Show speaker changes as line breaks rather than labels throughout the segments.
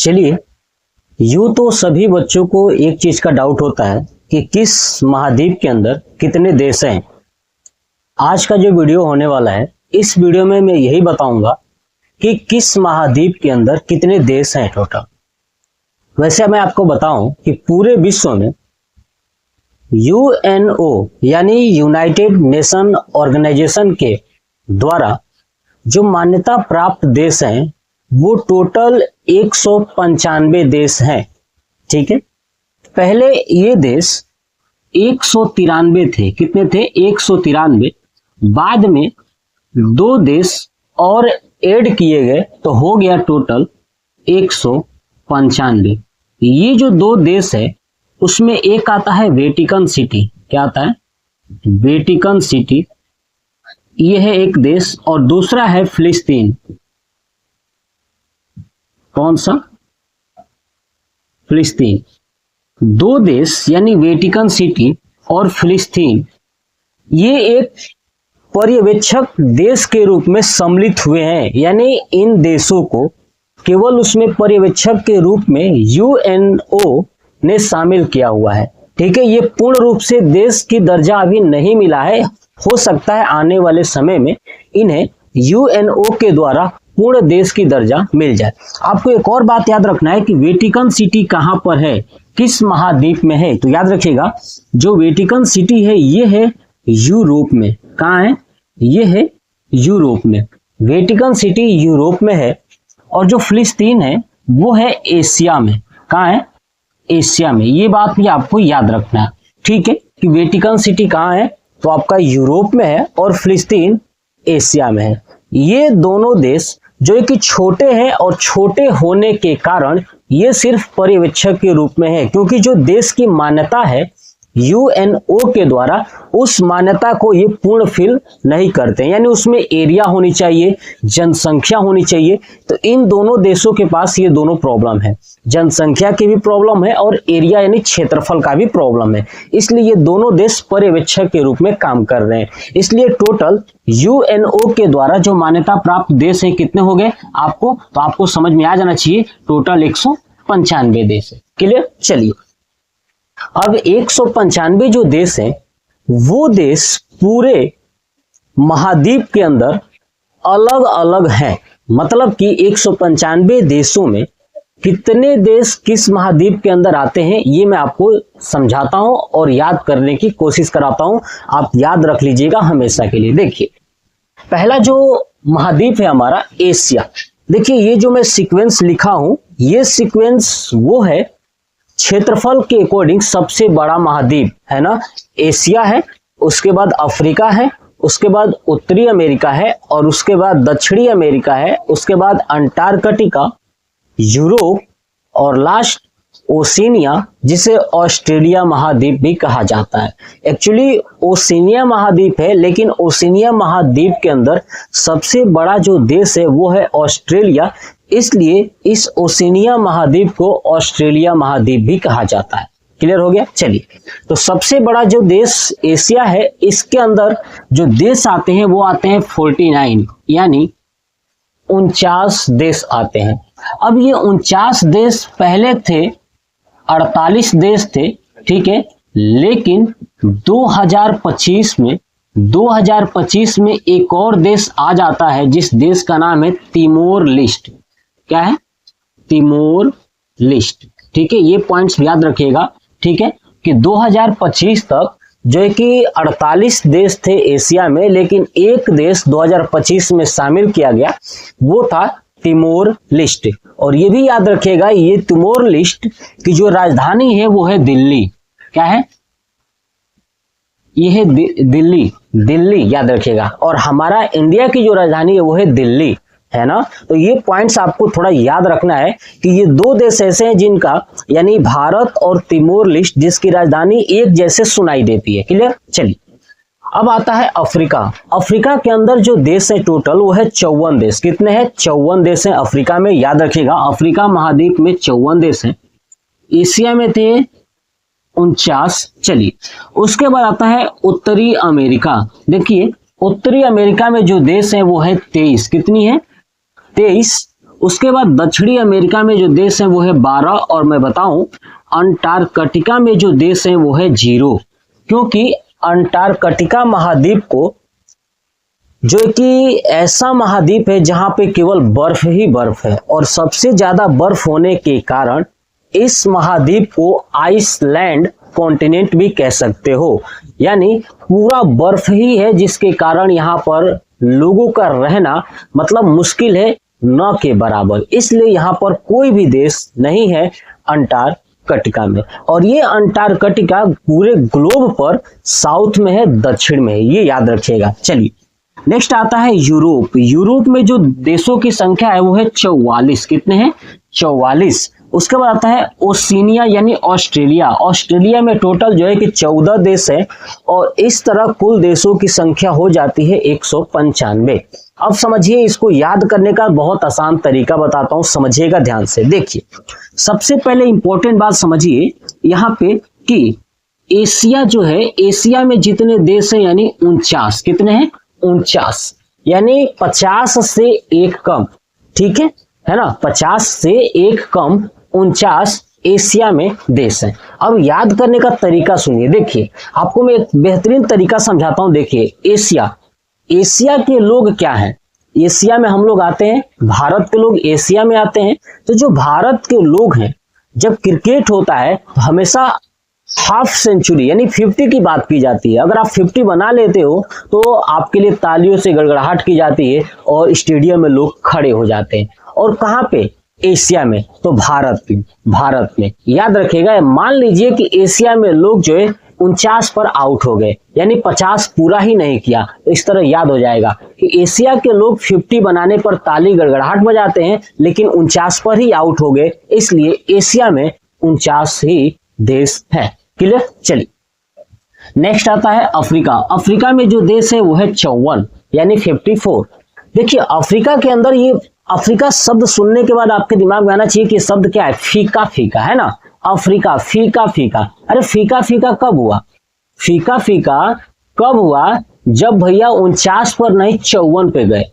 चलिए, यूं तो सभी बच्चों को एक चीज का डाउट होता है कि किस महाद्वीप के अंदर कितने देश हैं। आज का जो वीडियो होने वाला है, इस वीडियो में मैं यही बताऊंगा कि किस महाद्वीप के अंदर कितने देश हैं टोटल। वैसे मैं आपको बताऊं कि पूरे विश्व में यूएनओ यानी यूनाइटेड नेशन ऑर्गेनाइजेशन के द्वारा जो मान्यता प्राप्त देश हैं वो टोटल 195 देश हैं। ठीक है, पहले ये देश 193 थे। कितने थे? 193। बाद में 2 देश और ऐड किए गए तो हो गया टोटल 195। ये जो 2 देश है उसमें एक आता है वेटिकन सिटी। क्या आता है? वेटिकन सिटी, ये है एक देश, और दूसरा है फिलिस्तीन। कौन सा? फिलिस्तीन। 2 देश यानी वेटिकन सिटी और फिलिस्तीन, ये एक पर्यवेक्षक देश के रूप में सम्मिलित हुए हैं, यानी इन देशों को केवल उसमें पर्यवेक्षक के रूप में यूएनओ ने शामिल किया हुआ है। ठीक है, ये पूर्ण रूप से देश की दर्जा अभी नहीं मिला है। हो सकता है आने वाले समय में इन्हें यूएनओ के द्वारा पूर्ण देश की दर्जा मिल जाए। आपको एक और बात याद रखना है कि वेटिकन सिटी कहां पर है, किस महाद्वीप में है। तो याद रखिएगा, जो वेटिकन सिटी है ये है यूरोप में। कहां है? ये है यूरोप में। वेटिकन सिटी यूरोप में है, और जो फिलिस्तीन है वो है एशिया में। कहां है? एशिया में। ये बात भी आपको याद रखना है। ठीक है, कि वेटिकन सिटी कहां है तो आपका यूरोप में है और फिलिस्तीन एशिया में है। ये दोनों देश जो कि छोटे हैं, और छोटे होने के कारण ये सिर्फ पर्यवेक्षक के रूप में है, क्योंकि जो देश की मान्यता है यूएनओ के द्वारा, उस मान्यता को ये पूर्ण फिल नहीं करते, यानी उसमें एरिया होनी चाहिए, जनसंख्या होनी चाहिए। तो इन दोनों देशों के पास ये दोनों प्रॉब्लम है, जनसंख्या की भी प्रॉब्लम है और एरिया यानी क्षेत्रफल का भी प्रॉब्लम है। इसलिए ये दोनों देश पर्यवेक्षक के रूप में काम कर रहे हैं। इसलिए टोटल यूएनओ के द्वारा जो मान्यता प्राप्त देश है कितने हो गए आपको? तो आपको समझ में आ जाना चाहिए टोटल 195 देश है। क्लियर? चलिए, अब 195 जो देश हैं वो देश पूरे महाद्वीप के अंदर अलग अलग हैं। मतलब कि 195 देशों में कितने देश किस महाद्वीप के अंदर आते हैं ये मैं आपको समझाता हूं और याद करने की कोशिश कराता हूं। आप याद रख लीजिएगा हमेशा के लिए। देखिए, पहला जो महाद्वीप है हमारा एशिया। देखिए, ये जो मैं सीक्वेंस लिखा हूं, ये सीक्वेंस वो है क्षेत्रफल के अकॉर्डिंग सबसे बड़ा महाद्वीप है ना, एशिया है, उसके बाद अफ्रीका है, उसके बाद उत्तरी अमेरिका है, और उसके बाद दक्षिणी अमेरिका है, उसके बाद अंटार्कटिका, यूरोप, और लास्ट ओशिनिया, जिसे ऑस्ट्रेलिया महाद्वीप भी कहा जाता है। एक्चुअली ओशिनिया महाद्वीप है, लेकिन ओशिनिया महाद्वीप के अंदर सबसे बड़ा जो देश है वो है ऑस्ट्रेलिया, इसलिए इस ओशिनिया महाद्वीप को ऑस्ट्रेलिया महाद्वीप भी कहा जाता है। क्लियर हो गया? चलिए, तो सबसे बड़ा जो देश एशिया है, इसके अंदर जो देश आते हैं वो आते हैं 49, यानी 49 देश आते हैं। अब ये 49 देश पहले थे 48 देश थे, ठीक है, लेकिन 2025 में एक और देश आ जाता है, जिस देश का नाम है तिमोर लिस्ट। क्या है? Timor list. ठीक है, ये पॉइंट्स याद रखिएगा। ठीक है, कि 2025 तक जो है कि 48 देश थे एशिया में, लेकिन एक देश 2025 में शामिल किया गया, वो था तिमोर लिस्ट। और ये भी याद रखिएगा, ये तिमोर लिस्ट की जो राजधानी है वो है दिल्ली। क्या है? ये है दिल्ली याद रखिएगा। और हमारा इंडिया की जो राजधानी है वो है दिल्ली, है ना। तो ये पॉइंट्स आपको थोड़ा याद रखना है कि ये 2 देश ऐसे हैं जिनका, यानी भारत और तिमोर लिस्ट, जिसकी राजधानी एक जैसे सुनाई देती है। क्लियर? चलिए, अब आता है अफ्रीका। अफ्रीका के अंदर जो देश है टोटल वो है 54 देश। कितने हैं? 54 देश हैं अफ्रीका में। याद रखिएगा, अफ्रीका महाद्वीप में 54 देश हैं। एशिया में थे 49। चलिए, उसके बाद आता है उत्तरी अमेरिका। देखिए, उत्तरी अमेरिका में जो देश है वो है 23। कितनी है? 23। उसके बाद दक्षिणी अमेरिका में जो देश है वो है 12, और मैं बताऊं अंटार्कटिका में जो देश है वो है 0, क्योंकि अंटार्कटिका महाद्वीप को, जो कि ऐसा महाद्वीप है जहां पे केवल बर्फ ही बर्फ है, और सबसे ज्यादा बर्फ होने के कारण इस महाद्वीप को आइसलैंड कॉन्टिनेंट भी कह सकते हो, यानी पूरा बर्फ ही है, जिसके कारण यहाँ पर लोगों का रहना मतलब मुश्किल है न के बराबर। इसलिए यहाँ पर कोई भी देश नहीं है अंटार्कटिका में, और ये अंटार्कटिका पूरे ग्लोब पर साउथ में है, दक्षिण में है, ये याद रखिएगा। चलिए नेक्स्ट आता है यूरोप। यूरोप में जो देशों की संख्या है वो है 44। कितने हैं? 44। उसके बाद आता है ओशिनिया यानी ऑस्ट्रेलिया। ऑस्ट्रेलिया में टोटल जो है कि 14 देश है, और इस तरह कुल देशों की संख्या हो जाती है 195। अब समझिए, इसको याद करने का बहुत आसान तरीका बताता हूं, समझिएगा ध्यान से। देखिए सबसे पहले इंपॉर्टेंट बात समझिए यहाँ पे कि एशिया जो है, एशिया में जितने देश हैं यानी 49। कितने हैं? 49, यानी 50 से एक कम, ठीक है ना, 50 से एक कम 49 एशिया में देश हैं। अब याद करने का तरीका सुनिए। देखिए आपको मैं एक बेहतरीन तरीका समझाता हूं। देखिए एशिया के लोग क्या हैं? एशिया में हम लोग आते हैं, भारत के लोग एशिया में आते हैं। तो जो भारत के लोग हैं, जब क्रिकेट होता है तो हमेशा हाफ सेंचुरी यानी 50 की बात की जाती है। अगर आप 50 बना लेते हो तो आपके लिए तालियों से गड़गड़ाहट की जाती है और स्टेडियम में लोग खड़े हो जाते हैं। और कहां पे? एशिया में। तो भारत में याद रखिएगा। मान लीजिए कि एशिया में लोग जो है 49 पर आउट हो गए, यानी 50 पूरा ही नहीं किया, तो इस तरह याद हो जाएगा कि एशिया के लोग 50 बनाने पर ताली गड़गड़ाहट बजाते हैं, लेकिन 49 पर ही आउट हो गए, इसलिए एशिया में 49 ही देश है। क्लियर? चलिए नेक्स्ट आता है अफ्रीका। अफ्रीका में जो देश है वो है 54 यानी 54। देखिए अफ्रीका के अंदर, ये अफ्रीका शब्द सुनने के बाद आपके दिमाग में आना चाहिए कि शब्द क्या है? फीका फीका, है ना। अफ्रीका, फीका फीका। अरे फीका फीका कब हुआ? फीका फीका कब हुआ? जब भैया 49 पर नहीं 54 पे गए।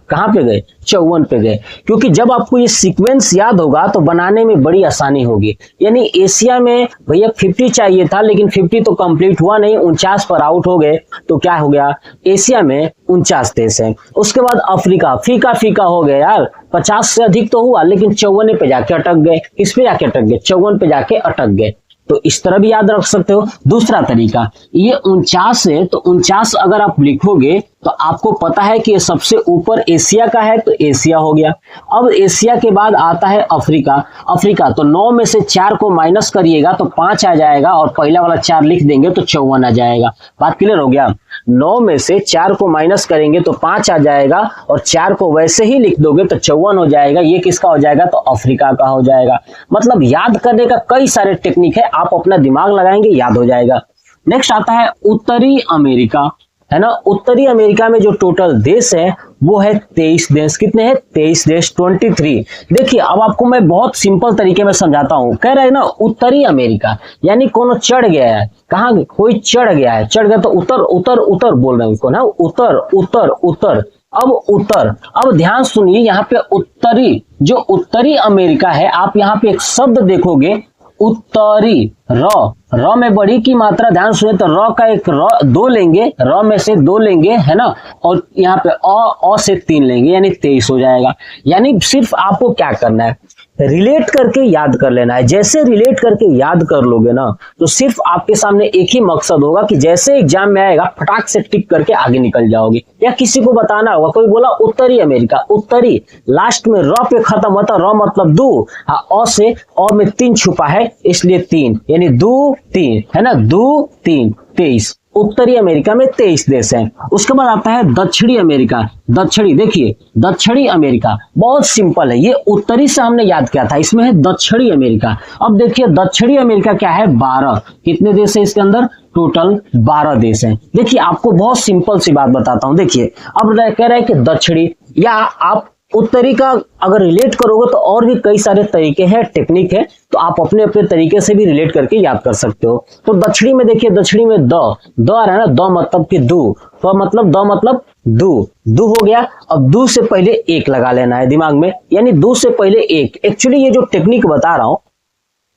कहां पे गए? 54 पे गए। क्योंकि जब आपको ये सीक्वेंस याद होगा तो बनाने में बड़ी आसानी होगी। यानी एशिया में भैया 50 चाहिए था, लेकिन 50 तो कंप्लीट हुआ नहीं, 49 पर आउट हो गए, तो क्या हो गया? एशिया में 49 देश है। उसके बाद अफ्रीका, फीका फीका हो गया यार, 50 से अधिक तो हुआ, लेकिन 54 पे जाके अटक गए। किस पे जाके अटक गए? 54 पे जाके अटक गए। तो इस तरह भी याद रख सकते हो। दूसरा तरीका, ये 49 है, तो 49 अगर आप लिखोगे तो आपको पता है कि ये सबसे ऊपर एशिया का है, तो एशिया हो गया। अब एशिया के बाद आता है अफ्रीका। अफ्रीका तो 9 में से 4 को माइनस करिएगा तो 5 आ जाएगा, और पहला वाला 4 लिख देंगे तो 54 आ जाएगा। बात क्लियर हो गया? 9 में से 4 को माइनस करेंगे तो 5 आ जाएगा, और 4 को वैसे ही लिख दोगे तो 54 हो जाएगा। ये किसका हो जाएगा? तो अफ्रीका का हो जाएगा। मतलब याद करने का कई सारे टेक्निक है, आप अपना दिमाग लगाएंगे याद हो जाएगा। नेक्स्ट आता है उत्तरी अमेरिका, है ना। उत्तरी अमेरिका में जो टोटल देश है वो है 23 देश। कितने हैं? 23 देश, 23। देखिए अब आपको मैं बहुत सिंपल तरीके में समझाता हूं। कह रहे हैं ना उत्तरी अमेरिका, यानी कोनो चढ़ गया है। कहां? कोई चढ़ गया है, चढ़ गया तो उतर उतर उतर बोल रहे हैं उसको ना, उतर उतर उतर। अब उत्तर, अब ध्यान सुनिए, यहाँ पे उत्तरी, जो उत्तरी अमेरिका है, आप यहाँ पे एक शब्द देखोगे उत्तरी, र में बड़ी की मात्रा, ध्यान सुने तो र का एक दो लेंगे, र में से 2 लेंगे, है ना, और यहाँ पे अ से 3 लेंगे, यानी 23 हो जाएगा। यानी सिर्फ आपको क्या करना है? रिलेट करके याद कर लेना है। जैसे रिलेट करके याद कर लोगे ना, तो सिर्फ आपके सामने एक ही मकसद होगा कि जैसे एग्जाम में आएगा फटाक से टिक करके आगे निकल जाओगे। या किसी को बताना होगा, कोई बोला उत्तरी अमेरिका, उत्तरी लास्ट में र पे खत्म होता, र मतलब 2, अ से अ में 3 छुपा है, इसलिए 3, यानी 2 3, है ना, 2 3 23। उत्तरी अमेरिका में 23 देश हैं। उसके बाद आता है दक्षिणी अमेरिका। दक्षिणी, देखिए दक्षिणी अमेरिका बहुत सिंपल है, ये उत्तरी से हमने याद किया था, इसमें है दक्षिणी अमेरिका। अब देखिए दक्षिणी अमेरिका क्या है? 12। कितने देश है इसके अंदर? टोटल 12 देश हैं। देखिए आपको बहुत सिंपल सी बात बताता हूं। देखिए अब कह रहे हैं कि दक्षिणी, या आप उत्तरी का अगर रिलेट करोगे तो और भी कई सारे तरीके हैं, टेक्निक है, तो आप अपने अपने तरीके से भी रिलेट करके याद कर सकते हो। तो दक्षिणी में देखिए, दक्षिणी में द आ रहा है ना, द मतलब कि दू, तो मतलब द मतलब दू हो गया। अब दू से पहले एक लगा लेना है दिमाग में, यानी दू से पहले एक। एक्चुअली ये जो टेक्निक बता रहा हूं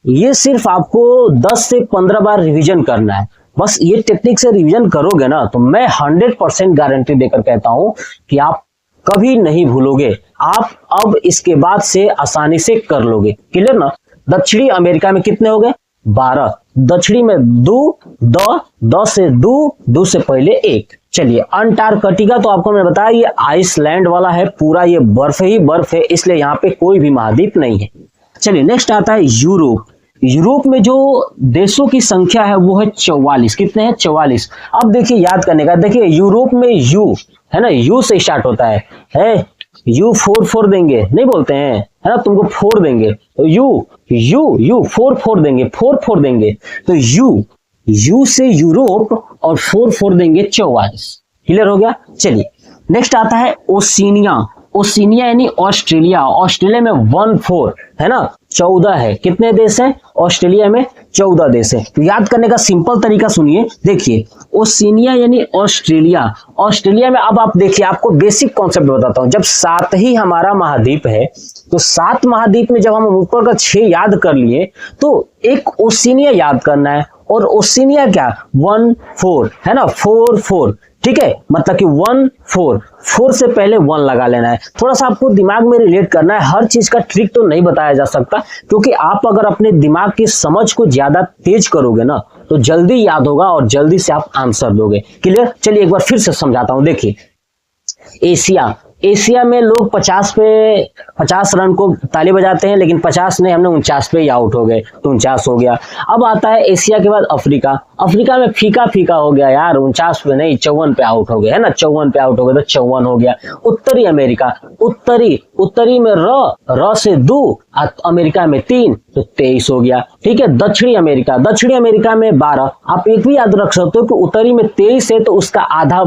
ये सिर्फ आपको 10 से 15 बार रिवीजन करना है। बस ये टेक्निक से रिवीजन करोगे ना तो मैं 100% गारंटी देकर कहता हूं कि आप कभी नहीं भूलोगे। आप अब इसके बाद से आसानी से कर लोगे। क्लियर ना? दक्षिणी अमेरिका में कितने हो गए? 12। दक्षिणी में द से दू से पहले एक। चलिए, अंटार्कटिका तो आपको मैं बताया ये आइसलैंड वाला है, पूरा ये बर्फ ही बर्फ है, इसलिए यहाँ पे कोई भी महाद्वीप नहीं है। चलिए नेक्स्ट आता है यूरोप। यूरोप में जो देशों की संख्या है वो है 44। कितने हैं? 44। अब देखिए याद करने का, देखिए यूरोप में यू है ना, यू से स्टार्ट होता है यू फोर देंगे, नहीं बोलते हैं है ना, तुमको फोर देंगे तो यू फोर देंगे, फोर देंगे तो यू से यूरोप और फोर देंगे 44। क्लियर हो गया? चलिए नेक्स्ट आता है ओशिनिया। ओशिनिया यानी ऑस्ट्रेलिया। ऑस्ट्रेलिया में 14 है ना, 14 है। कितने देश हैं? ऑस्ट्रेलिया में 14 देश है। तो याद करने का सिंपल तरीका सुनिए, देखिए ओशिनिया यानी ऑस्ट्रेलिया। ऑस्ट्रेलिया में अब आप देखिए, आपको बेसिक कॉन्सेप्ट बताता हूं। जब 7 ही हमारा महाद्वीप है तो 7 महाद्वीप में जब हम ऊपर का 6 याद कर लिए तो एक ओशिनिया याद करना है। और ओशिनिया क्या? 14 है ना, 4 ठीक है, मतलब कि 4 से पहले 1 लगा लेना है। थोड़ा सा आपको दिमाग में रिलेट करना है। हर चीज का ट्रिक तो नहीं बताया जा सकता, क्योंकि आप अगर अपने दिमाग की समझ को ज्यादा तेज करोगे ना तो जल्दी याद होगा और जल्दी से आप आंसर दोगे। क्लियर? चलिए एक बार फिर से समझाता हूं। देखिए एशिया में लोग 50 रन को ताली बजाते हैं, लेकिन 50 नहीं, हमने 49 पे ही आउट हो गए तो 49 हो गया। अब आता है एशिया के बाद अफ्रीका। अफ्रीका में फीका हो गया यार, 49 पे नहीं 54 पे आउट हो गए, है ना, 54 पे आउट हो गए तो 54 हो गया। उत्तरी अमेरिका, उत्तरी में र से 2, अमेरिका में 3 तो 23 हो गया। ठीक है। दक्षिणी अमेरिका में 12। आप एक भी याद रख सकते हो कि उत्तरी में 23 है तो उसका आधा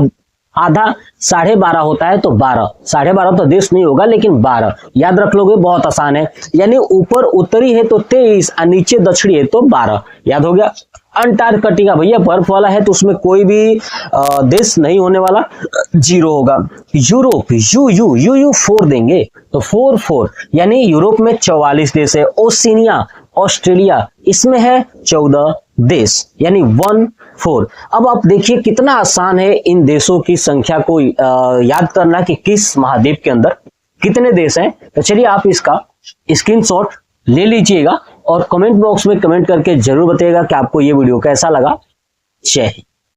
12.5 होता है तो 12। 12.5 तो देश नहीं होगा, लेकिन 12 याद रख लोगे, बहुत आसान है। यानी ऊपर उत्तरी है तो 23 और नीचे दक्षिणी है तो 12। याद हो गया? अंटार्कटिका भैया बर्फ वाला है तो उसमें कोई भी देश नहीं होने वाला, 0 होगा। यूरोप यू 4 देंगे तो 4 यानी यूरोप में 44 देश है। ओशिनिया ऑस्ट्रेलिया, इसमें है 14 देश, यानी 14। अब आप देखिए कितना आसान है इन देशों की संख्या को याद करना कि किस महाद्वीप के अंदर कितने देश हैं। तो चलिए आप इसका स्क्रीनशॉट ले लीजिएगा और कमेंट बॉक्स में कमेंट करके जरूर बताइएगा कि आपको ये वीडियो कैसा लगा। जय हिंद।